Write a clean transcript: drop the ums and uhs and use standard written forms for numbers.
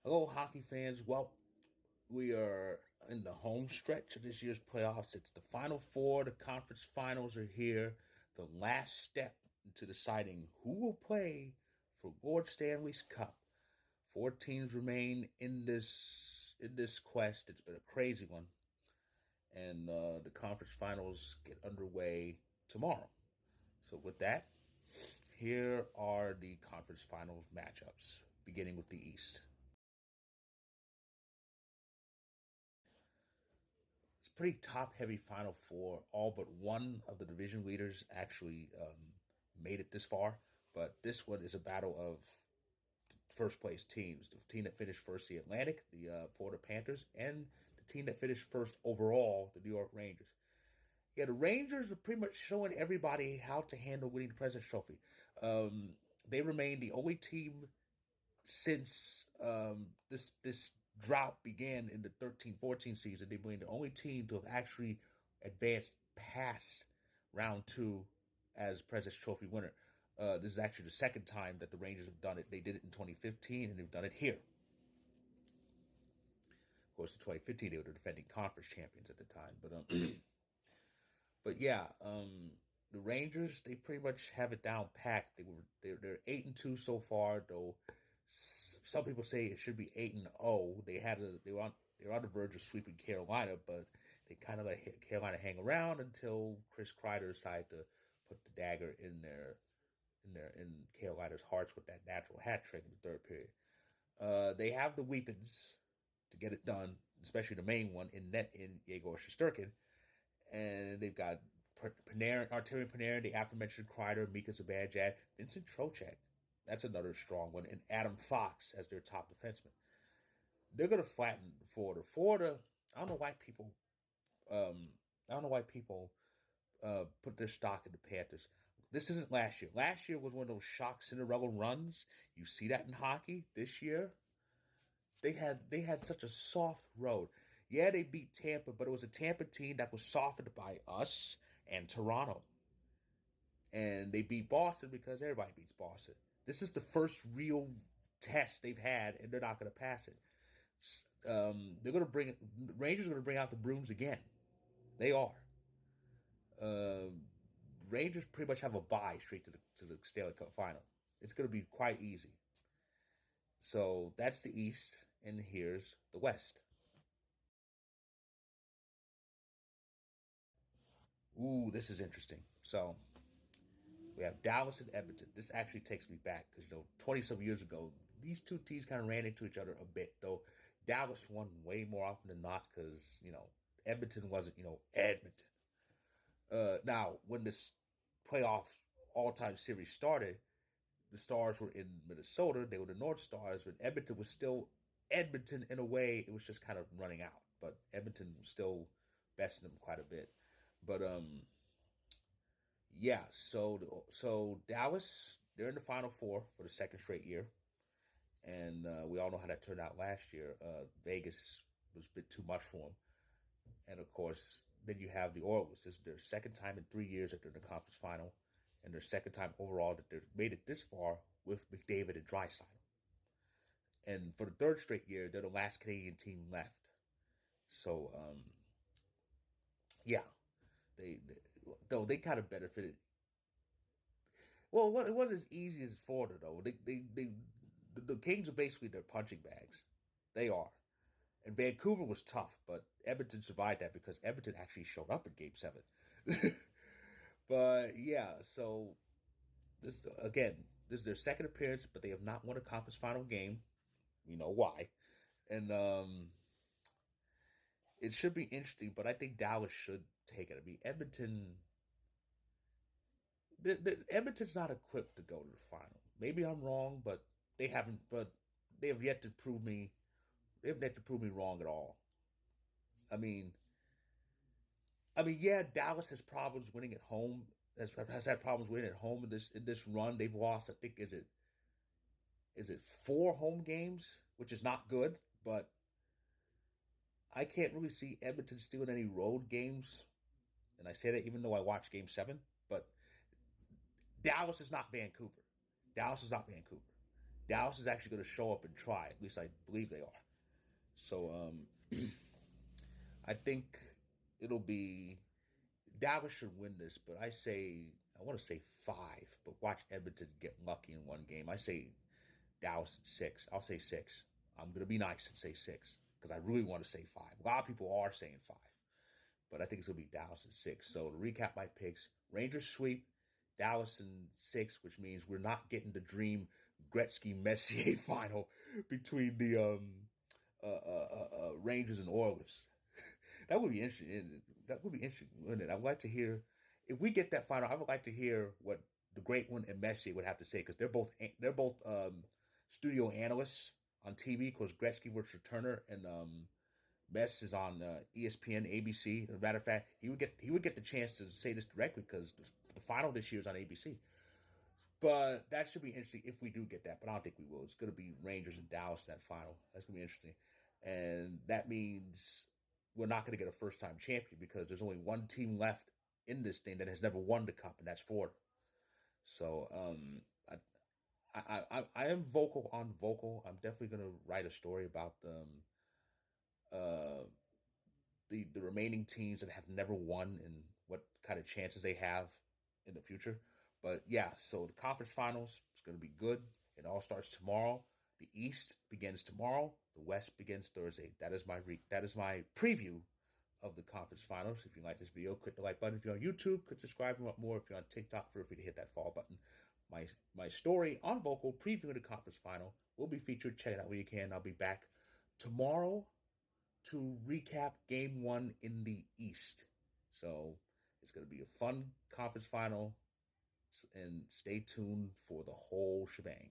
Hello, hockey fans. Well, we are in the home stretch of this year's playoffs. It's the Final Four. The conference finals are here. The last step into deciding who will play for Lord Stanley's Cup. Four teams remain in this quest. It's been a crazy one, and the conference finals get underway tomorrow. So, with that, here are the conference finals matchups, beginning with the East. It's a pretty top heavy Final Four. All but one of the division leaders actually made it this far. But this one is a battle of first place teams. The team that finished first, the Atlantic, the Florida Panthers, and the team that finished first overall, the New York Rangers. Yeah, the Rangers are pretty much showing everybody how to handle winning the President's Trophy. They remain the only team since this drought began in the 13-14 season. They've been the only team to have actually advanced past round two as President's Trophy winner. This is actually the second time that the Rangers have done it. They did it in 2015, and they've done it here. Of course, in 2015 they were the defending conference champions at the time, but yeah, the Rangers, they pretty much have it down packed. They're 8-2 so far, though. Some people say it should be 8-0. They were on the verge of sweeping Carolina, but they kind of let Carolina hang around until Chris Kreider decided to put the dagger in Carolina's hearts with that natural hat trick in the third period. They have the weapons to get it done, especially the main one in net in Yegor Shesterkin, and they've got Panarin, Artemi Panarin, the aforementioned Kreider, Mika Zibanejad, Vincent Trocheck. That's another strong one, and Adam Fox as their top defenseman. They're going to flatten Florida. Florida, I don't know why people, I don't know why people put their stock in the Panthers. This isn't last year. Last year was one of those shock Cinderella runs. You see that in hockey. This year, they had such a soft road. Yeah, they beat Tampa, but it was a Tampa team that was softened by us and Toronto. And they beat Boston because everybody beats Boston. This is the first real test they've had, and they're not going to pass it. They're going to Rangers are going to bring out the brooms again. They are. Uh, Rangers pretty much have a bye straight to the Stanley Cup final. It's going to be quite easy. So that's the East, and here's the West. Ooh, this is interesting. So we have Dallas and Edmonton. This actually takes me back because 20 some years ago, these two teams kind of ran into each other a bit. Though Dallas won way more often than not because Edmonton wasn't Edmonton. Now when this playoff all time series started, the Stars were in Minnesota. They were the North Stars, but Edmonton was still Edmonton in a way. It was just kind of running out, but Edmonton was still besting them quite a bit. But yeah, so Dallas, they're in the Final Four for the second straight year, and we all know how that turned out last year. Vegas was a bit too much for them, and of course, then you have the Oilers. This is their second time in 3 years that they're in the conference final, and their second time overall that they've made it this far with McDavid and Draisaitl. And for the third straight year, they're the last Canadian team left. So yeah, they though they kind of benefited. Well, it wasn't as easy as Florida though. The Kings are basically their punching bags. They are. And Vancouver was tough, but Edmonton survived that because Edmonton actually showed up in Game 7. But yeah, so this is their second appearance, but they have not won a conference final game. We know why. And it should be interesting, but I think Dallas should take it. I mean, Edmonton's not equipped to go to the final. Maybe I'm wrong, but they haven't. But they have yet to prove me. They have yet to prove me wrong at all. I mean, yeah, Dallas has problems winning at home. Has had problems winning at home in this run. They've lost. I think is it 4 home games, which is not good. But I can't really see Edmonton stealing any road games. And I say that even though I watched Game 7. But Dallas is not Vancouver. Dallas is not Vancouver. Dallas is actually going to show up and try. At least I believe they are. So I think it'll be Dallas should win this, but I want to say 5, but watch Edmonton get lucky in one game. I say Dallas at 6. I'll say 6. I'm gonna be nice and say 6 because I really want to say 5. A lot of people are saying 5, but I think it's gonna be Dallas at 6. So to recap my picks: Rangers sweep, Dallas in 6, which means we're not getting the dream Gretzky Messier final between the Rangers and Oilers. That would be interesting. That would be interesting, wouldn't it? I'd like to hear if we get that final. I would like to hear what the Great One and Messier would have to say because they're both studio analysts on TV. Because Gretzky works for Turner and Mess is on ESPN, ABC. As a matter of fact, he would get the chance to say this directly because the final this year is on ABC. But that should be interesting if we do get that. But I don't think we will. It's going to be Rangers and Dallas in that final. That's going to be interesting. And that means we're not going to get a first time champion because there's only one team left in this thing that has never won the cup, and that's Florida. So I am vocal on vocal. I'm definitely going to write a story about uh, the remaining teams that have never won and what kind of chances they have in the future. But yeah, so the conference finals is going to be good. It all starts tomorrow. The East begins tomorrow. The West begins Thursday. That is my preview of the conference finals. If you like this video, click the like button. If you're on YouTube, click subscribe and want more. If you're on TikTok, feel free to hit that follow button. My story on Vocal previewing the conference final will be featured. Check it out when you can. I'll be back tomorrow to recap game 1 in the East. So it's going to be a fun conference final, and stay tuned for the whole shebang.